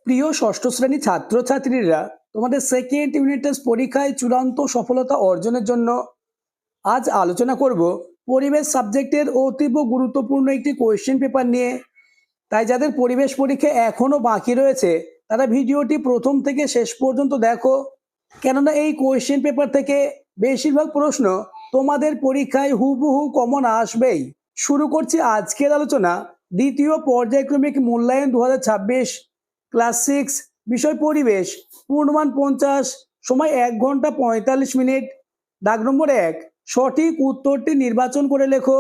প্রিয় ষষ্ঠ শ্রেণীর ছাত্রছাত্রীরা, তোমাদের সেকেন্ড ইউনিট টেস্ট পরীক্ষায় চূড়ান্ত সফলতা অর্জনের জন্য আজ আলোচনা করব পরিবেশ সাবজেক্টের অতীব গুরুত্বপূর্ণ একটি কোয়েশ্চেন পেপার নিয়ে। তাই যাদের পরিবেশ পরীক্ষা এখনও বাকি রয়েছে তারা ভিডিওটি প্রথম থেকে শেষ পর্যন্ত দেখো, কেননা এই কোয়েশ্চেন পেপার থেকে বেশিরভাগ প্রশ্ন তোমাদের পরীক্ষায় হুবহু কমন আসবেই। শুরু করছি আজকের আলোচনা। দ্বিতীয় পর্যায়ক্রমিক মূল্যায়ন 2026, ক্লাস 6, বিষয় পরিবেশ, পূর্ণমান 50, সময় 1 ঘন্টা 45 মিনিট। দাগ নম্বর 1, সঠিক উত্তরটি নির্বাচন করে লেখো।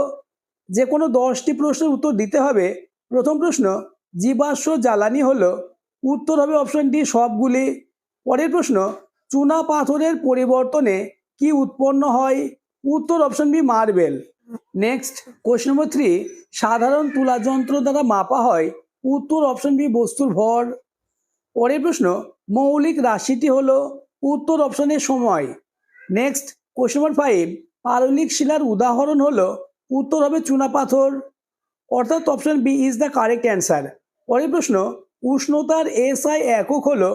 যে কোনো 10টি প্রশ্নের উত্তর দিতে হবে। প্রথম প্রশ্ন, জীবাশ্ম জ্বালানি হলো? উত্তর হবে অপশন ডি সবগুলি। পরের প্রশ্ন, চুনা পাথরের পরিবর্তনে কি উৎপন্ন হয়? উত্তর option B marble. Next question number 3, সাধারণ তুলা যন্ত্র দ্বারা মাপা হয়? উত্তর অপশন বি বস্তুর ভর। পরের প্রশ্ন, মৌলিক রাশিটি হলো? উত্তর অপশন এ সময়। নেক্সট কোশ্চেন নম্বর 5, পাললিক শিলার উদাহরণ হলো? উত্তর হবে চুনাপাথর, অর্থাৎ option B is the correct answer. পরের প্রশ্ন, উষ্ণতার এসআই একক হলো?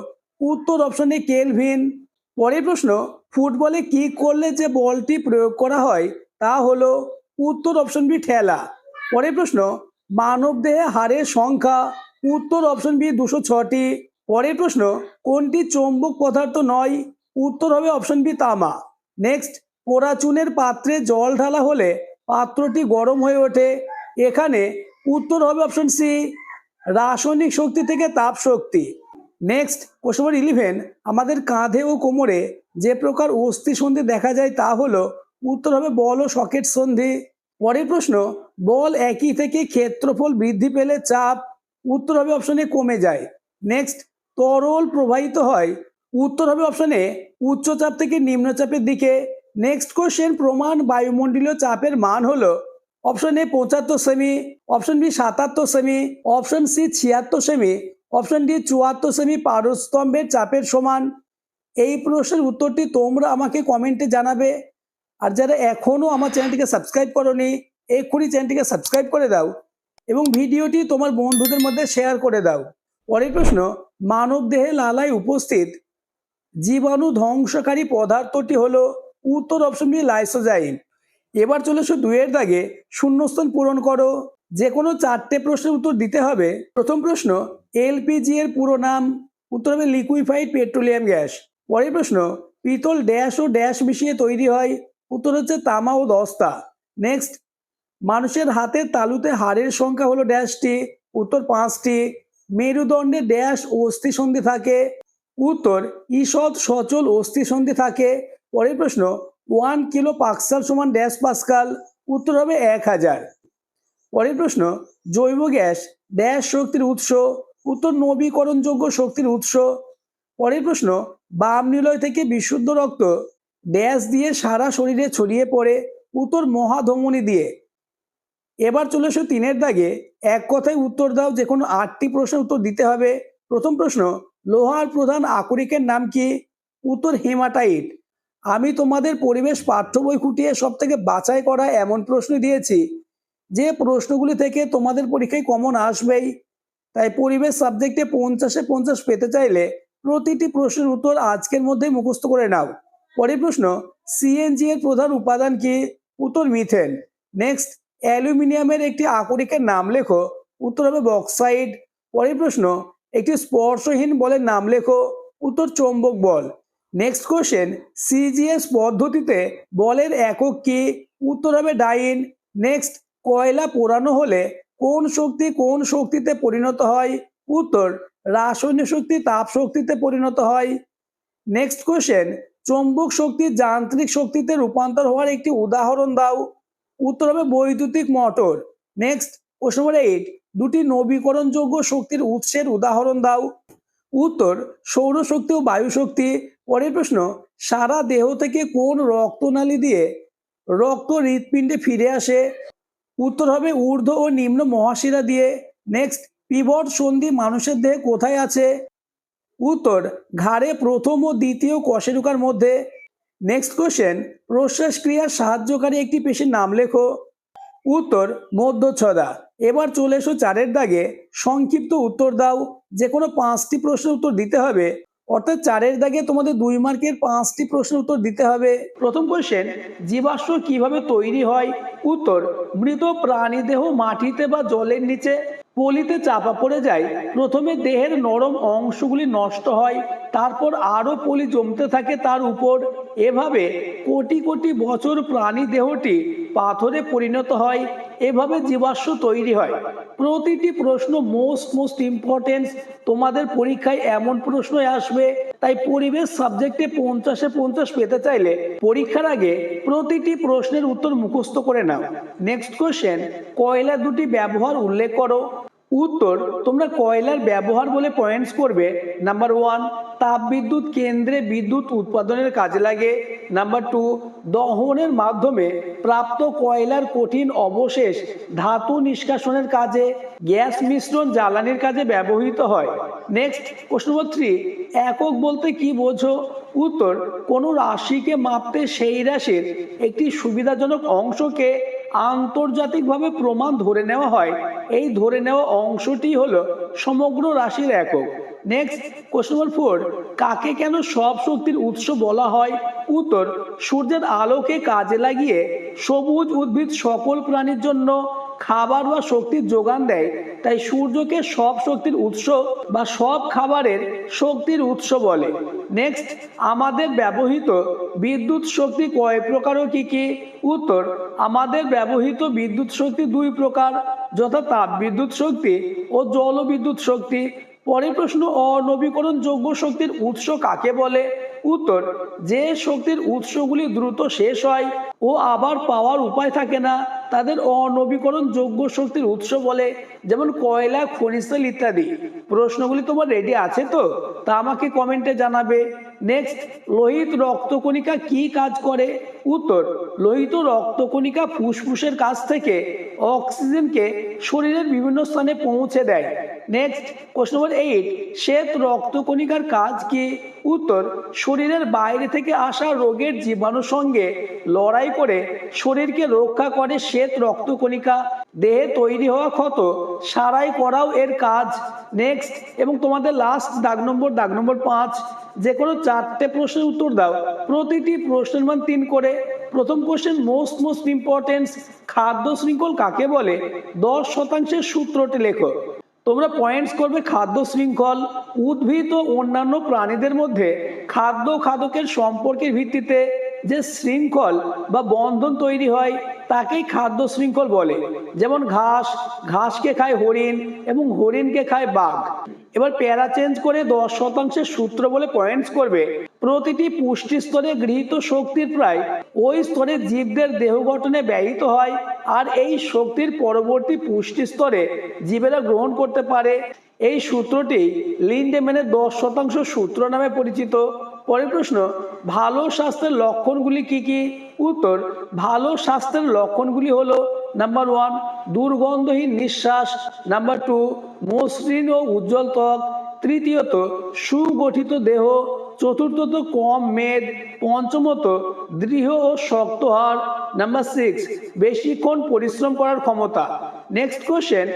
উত্তর অপশন এ কেলভিন। পরের প্রশ্ন, ফুটবলে কিক করলে যে বলটি প্রয়োগ করা হয় তা হলো? উত্তর অপশন বি ঠেলা। পরের প্রশ্ন, মানবদেহে হাড়ের সংখ্যা? উত্তর অপশন বি 206টি। পরের প্রশ্ন, কোনটি চৌম্বক পদার্থ নয়? উত্তর হবে অপশন বি তামা। নেক্সট, পোড়া চুনের পাত্রে জল ঢালা হলে পাত্রটি গরম হয়ে ওঠে? এখানে উত্তর হবে অপশন সি রাসায়নিক শক্তি থেকে তাপ শক্তি। নেক্সট কোশ্চেন নম্বর 11, আমাদের কাঁধে ও কোমরে যে প্রকার অস্থি সন্ধি দেখা যায় তা হলো? উত্তর হবে বল ও সকেট সন্ধি। পরের প্রশ্ন, বল একই থেকে ক্ষেত্রফল বৃদ্ধি পেলে চাপ? উত্তর হবে অপশন এ কমে যায়। নেক্সট, তরল প্রবাহিত হয়? উত্তর হবে অপশন এ উচ্চচাপ থেকে নিম্নচাপের দিকে। নেক্সট কোশ্চেন, প্রমাণ বায়ুমণ্ডলীয় চাপের মান হলো? অপশন এ 75 সেমি, অপশন বি 77 সেমি, অপশন সি 76 সেমি, অপশন ডি 74 সেমি পারস্তম্ভের চাপের সমান। এই প্রশ্নের উত্তরটি তোমরা আমাকে কমেন্টে জানাবে। আর যারা এখনও আমার চ্যানেলটিকে সাবস্ক্রাইব করোনি, এক্ষুনি চ্যানেলটিকে সাবস্ক্রাইব করে দাও এবং ভিডিওটি তোমার বন্ধুদের মধ্যে শেয়ার করে দাও। পরের প্রশ্ন, মানব দেহে লালায় উপস্থিত জীবাণু ধ্বংসকারী পদার্থটি হলো? উত্তর অপশন বি লাইসোজাইম। এবার চলে এসো 2-এর দাগে শূন্যস্থান পূরণ করো। যে কোনো 4টে প্রশ্নের উত্তর দিতে হবে। প্রথম প্রশ্ন, এলপিজি এর পুরো নাম? উত্তর হবে লিকুইফাইড পেট্রোলিয়াম গ্যাস। পরের প্রশ্ন, পিতল ড্যাশ ও ড্যাশ মিশিয়ে তৈরি হয়? উত্তর হচ্ছে তামা ও দস্তা। নেক্সট, মানুষের হাতের তালুতে হাড়ের সংখ্যা হলো ড্যাশটি? উত্তর 5টি। মেরুদণ্ডে ড্যাশ অস্থি সন্ধি থাকে? উত্তর ঈষৎ সচল অস্থি সন্ধি থাকে। পরের প্রশ্ন, 1 কিলো পাস্কাল সমান ড্যাশ পাস্কাল? উত্তর হবে 1000। পরের প্রশ্ন, জৈব গ্যাস ড্যাশ শক্তির উৎস? উত্তর নবীকরণযোগ্য শক্তির উৎস। পরের প্রশ্ন, বাম নিলয় থেকে বিশুদ্ধ রক্ত ড্যাশ দিয়ে সারা শরীরে ছড়িয়ে পড়ে? উত্তর মহাধমনী দিয়ে। এবার চলে এসো 3-এর দাগে এক কথায় উত্তর দাও। যে কোনো 8টি প্রশ্নের উত্তর দিতে হবে। প্রথম প্রশ্ন, লোহার প্রধান আকরিকের নাম কি? উত্তর হেমাটাইট। আমি তোমাদের পরিবেশ পাঠ্য বই খুঁটিয়ে সব থেকে বাছাই করা এমন প্রশ্ন দিয়েছি যে প্রশ্নগুলি থেকে তোমাদের পরীক্ষায় কমন আসবেই। তাই পরিবেশ সাবজেক্টে 50-এ 50 পেতে চাইলে প্রতিটি প্রশ্নের উত্তর আজকের মধ্যেই মুখস্থ করে নাও। পরের প্রশ্ন, সিএনজি এর প্রধান উপাদান কি? উত্তর মিথেন। নেক্সট, অ্যালুমিনিয়ামের একটি আকরিকের নাম লেখো? উত্তর হবে বক্সাইড। পরের প্রশ্ন, একটি স্পর্শহীন বলের নাম লেখো? উত্তর চৌম্বক বল। নেক্সট কোশ্চেন, সিজিএস পদ্ধতিতে বলের একক কি? উত্তর হবে ডাইন। নেক্সট, কয়লা পোড়ানো হলে কোন শক্তি কোন শক্তিতে পরিণত হয়? উত্তর রাসায়নিক শক্তি তাপ শক্তিতে পরিণত হয়। নেক্সট কোশ্চেন, চৌম্বক শক্তি যান্ত্রিক শক্তিতে রূপান্তর হওয়ার একটি উদাহরণ দাও? উত্তর হবে বৈদ্যুতিক মোটর। নেক্সট কোশ্চেন নম্বর 8, দুটি নবীকরণযোগ্য শক্তির উৎসের উদাহরণ দাও? উত্তর সৌরশক্তি ও বায়ু শক্তি। পরের প্রশ্ন, সারা দেহ থেকে কোন রক্তনালী দিয়ে রক্ত হৃৎপিণ্ডে ফিরে আসে? উত্তর হবে ঊর্ধ্ব ও নিম্ন মহাশিরা দিয়ে। নেক্সট, পিভট সন্ধি মানুষের দেহে কোথায় আছে? উত্তর ঘাড়ে প্রথম ও দ্বিতীয় কশেরুকার মধ্যে। নেক্সট কোশ্চেন, প্রশ্বাস ক্রিয়ার সাহায্যকারী একটি পেশির নাম লেখো? উত্তর মধ্যচ্ছদা। এবার চলে এসো 4 দাগে, সংক্ষিপ্ত উত্তর দাও। যে কোনো 5টি প্রশ্নের উত্তর দিতে হবে, অর্থাৎ 4 দাগে তোমাদের 2 মার্কের 5টি প্রশ্নের উত্তর দিতে হবে। প্রথম কোশ্চেন, জীবাশ্ম কিভাবে তৈরি হয়? উত্তর, মৃত প্রাণীদেহ মাটিতে বা জলের নিচে পলিতে চাপা পড়ে যায়। প্রথমে দেহের নরম অংশগুলি নষ্ট হয়, তারপর আরো পলি জমতে থাকে তার উপর। এভাবে কোটি কোটি বছর প্রাণী দেহটি পাথরে পরিণত হয়। এভাবে জীবাশ্ম তৈরি হয়। প্রতিটি প্রশ্ন মোস্ট ইম্পর্টেন্ট। তোমাদের পরীক্ষায় এমন প্রশ্নই আসবে। তাই পরিবেশ সাবজেক্টে 50-এ 50 পেতে চাইলে পরীক্ষার আগে প্রতিটি প্রশ্নের উত্তর মুখস্থ করে নাও। নেক্সট কোশ্চেন, কয়লা দুটি ব্যবহার উল্লেখ করো। উত্তর, তোমরা কয়লার ব্যবহার বলে পয়েন্টস করবে। নাম্বার 1, তাপবিদ্যুৎ কেন্দ্রে বিদ্যুৎ উৎপাদনের কাজে লাগে। নাম্বার 2, দহনের মাধ্যমে প্রাপ্ত কয়লার কঠিন অবশেষ ধাতু নিষ্কাশনের কাজে, গ্যাস মিশ্রণ জ্বালানির কাজে ব্যবহৃত হয়। নেক্সট কোশ্চেন নম্বর 3, একক বলতে কি বোঝো? উত্তর, কোনো রাশিকে মাপতে সেই রাশির একটি সুবিধাজনক অংশকে আন্তর্জাতিকভাবে প্রমাণ ধরে নেওয়া হয়। এই ধরে নেওয়া অংশটি হলো সমগ্র রাশির একক। নেক্সট কোশ্চেন নম্বর 4, কাকে কেন সব শক্তির উৎস বলা হয়? উত্তর, সূর্যের আলোকে কাজে লাগিয়ে সবুজ উদ্ভিদ সকল প্রাণীর জন্য খাবার বা শক্তির যোগান দেয়। তাই সূর্যকে সব শক্তির উৎস বা সব খাবারের শক্তির উৎস বলে। নেক্সট, আমাদের ব্যবহৃত বিদ্যুৎ শক্তি কয় প্রকার ও কি কি? উত্তর, আমাদের ব্যবহৃত বিদ্যুৎ শক্তি 2 প্রকার, যথা তাপ বিদ্যুৎ শক্তি ও জলবিদ্যুৎ শক্তি। পরের প্রশ্ন, অনবীকরণযোগ্য শক্তির উৎস কাকে বলে? উত্তর, যে শক্তির উৎসগুলি দ্রুত শেষ হয় ও আবার পাওয়ার উপায় থাকে না তাদের অনবীকরণযোগ্য শক্তির উৎস বলে, যেমন কয়লা, খনিজ তেল ইত্যাদি। প্রশ্নগুলি তোমার রেডি আছে তো? তা আমাকে কমেন্টে জানাবে। নেক্সট, লোহিত রক্তকণিকা কি কাজ করে? উত্তর, লোহিত রক্তকণিকা ফুসফুসের কাছ থেকে অক্সিজেনকে শরীরের বিভিন্ন স্থানে পৌঁছে দেয়। নেক্সট কোশ্চেন নম্বর 8, শ্বেত রক্তকণিকার কাজ কি? উত্তর, শরীরের বাইরে থেকে আসা রোগের জীবাণুর সঙ্গে লড়াই করে শরীরকে রক্ষা করে শ্বেত রক্তকণিকা। দেহে তৈরি হওয়া ক্ষত সারাই করাও এর কাজ। নেক্সট এবং তোমাদের লাস্ট দাগ নম্বর 5, যে কোনো 4টে প্রশ্নের উত্তর দাও। প্রতিটি প্রশ্নের মান 3 করে। প্রথম কোশ্চেন, মোস্ট ইম্পর্টেন্স, খাদ্য শৃঙ্খল কাকে বলে? 10% সূত্রটি লেখো। তোমরা পয়েন্টস করবে খাদ্য শৃঙ্খল, উদ্ভিদ ও অন্যান্য প্রাণীদের মধ্যে খাদ্য খাদকের সম্পর্কের ভিত্তিতে যে শৃঙ্খল বা বন্ধন তৈরি হয় তাকেই খাদ্য শৃঙ্খল বলে। যেমন ঘাসকে খায় হরিণ এবং হরিণকে খায় বাঘ। এবার প্যারা চেঞ্জ করে 10% সূত্র বলে পয়েন্টস করবে। প্রতিটি পুষ্টি স্তরে গৃহীত শক্তির প্রায় ওই স্তরে জীবদের দেহ গঠনে ব্যয়িত হয়, আর এই শক্তির পরবর্তী পুষ্টি স্তরে জীবেরা গ্রহণ করতে পারে। এই সূত্রটি লিন্ডেম্যানের 10% সূত্র নামে পরিচিত। পরের প্রশ্ন, ভালো স্বাস্থ্যের লক্ষণগুলি কি কি? উত্তর, ভালো স্বাস্থ্যের লক্ষণগুলি হলো নাম্বার 1, দুর্গন্ধহীন নিঃশ্বাস। নাম্বার 2, মসৃণ ও উজ্জ্বল ত্বক। তৃতীয়ত, সুগঠিত দেহ। চতুর্থত, কম মেদ। পঞ্চমত, দৃঢ় ও শক্ত হাড়। নাম্বার 6, বেশিক্ষণ পরিশ্রম করার ক্ষমতা। নেক্সট কোশ্চেন,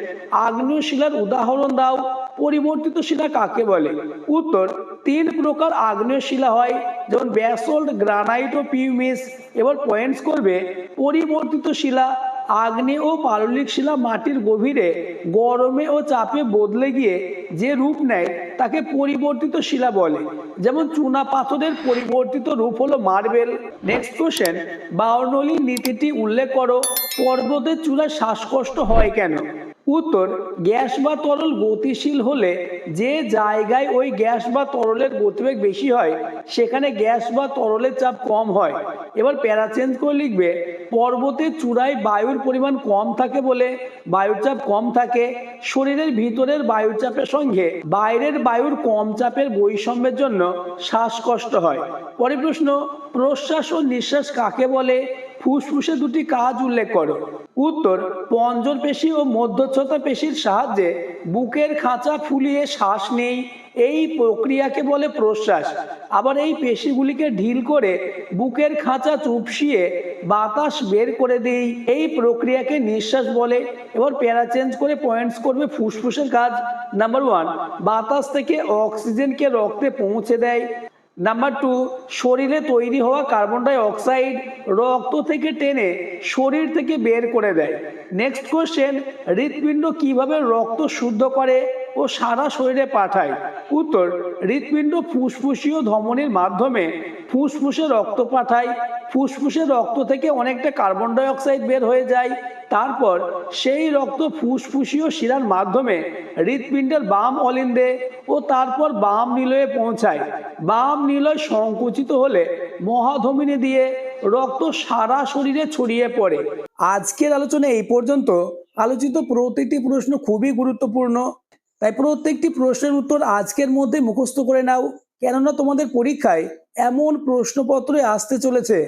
আগ্নেয় শিলার উদাহরণ দাও। পরিবর্তিত শিলা কাকে বলে? উত্তর, 3 প্রকার আগ্নেয় শিলা হয়, যেমন ব্যাসল্ট, গ্রানাইট ও পিউমিস। এবার পয়েন্টস করবে পরিবর্তিত শিলা, আগ্নেয় ও পাললিক শিলা মাটির গভীরে গরমে ও চাপে বদলে গিয়ে যে রূপ নেয় তাকে পরিবর্তিত শিলা বলে। যেমন চুনা পাথরের পরিবর্তিত রূপ হলো মার্বেল। নেক্সট কোশ্চেন, বার্নৌলির নীতিটি উল্লেখ করো। পর্বতের চূড়ায় শ্বাসকষ্ট হয় কেন? উত্তর, গ্যাস বা তরল গতিশীল হলে যে জায়গায় ওই গ্যাস বা তরলের গতিবেগ বেশি হয় সেখানে গ্যাস বা তরলের চাপ কম হয়। এবার প্যারা চেঞ্জ করে লিখবে, পর্বতের চূড়ায় বায়ুর পরিমাণ কম থাকে বলে বায়ুর চাপ কম থাকে। শরীরের ভিতরের বায়ুর চাপের সঙ্গে বাইরের বায়ুর কম চাপের বৈষম্যের জন্য শ্বাসকষ্ট হয়। পরের প্রশ্ন, প্রশ্বাস ও নিঃশ্বাস কাকে বলে? ফুসফুসে দুটি কাজ উল্লেখ করো। উত্তর, পঞ্জর পেশী ও মধ্যচ্ছদা পেশীর সাহায্যে বুকের খাঁচা ফুলিয়ে শ্বাস নেই, এই প্রক্রিয়াকে বলে প্রশ্বাস। আবার এই পেশিগুলিকে ঢিল করে বুকের খাঁচা চুপসিয়ে বাতাস বের করে দেই, এই প্রক্রিয়াকে নিঃশ্বাস বলে। এবার প্যারা চেঞ্জ করে পয়েন্টস করবে ফুসফুসের কাজ। নাম্বার 1, বাতাস থেকে অক্সিজেনকে রক্তে পৌঁছে দেয়। নাম্বার 2, শরীরে তৈরি হওয়া কার্বন ডাই অক্সাইড রক্ত থেকে টেনে শরীর থেকে বের করে দেয়। নেক্সট কোশ্চেন, হৃৎপিণ্ড কিভাবে রক্ত শুদ্ধ করে ও সারা শরীরে পাঠায়? উত্তর, হৃৎপিণ্ড ফুসফুসীয় ধমনীর মাধ্যমে ফুসফুসে রক্ত পাঠায়। ফুসফুসের রক্ত থেকে অনেকটা কার্বন ডাই অক্সাইড বের হয়ে যায়, তারপর সেই রক্ত ফুসফুসীয় শিরার মাধ্যমে হৃৎপিণ্ডের বাম অলিন্দে ও তারপর বাম নিলয়ে পৌঁছায়। বাম নিলয় সংকুচিত হলে মহাধমনী দিয়ে রক্ত সারা শরীরে ছড়িয়ে পড়ে। আজকের আলোচনা এই পর্যন্ত। আলোচিত প্রতিটি প্রশ্ন খুবই গুরুত্বপূর্ণ, তাই প্রত্যেকটি প্রশ্নের উত্তর আজকের মধ্যে মুখস্থ করে নাও, কেননা তোমাদের পরীক্ষায় এমন প্রশ্নপত্র আসতে চলেছে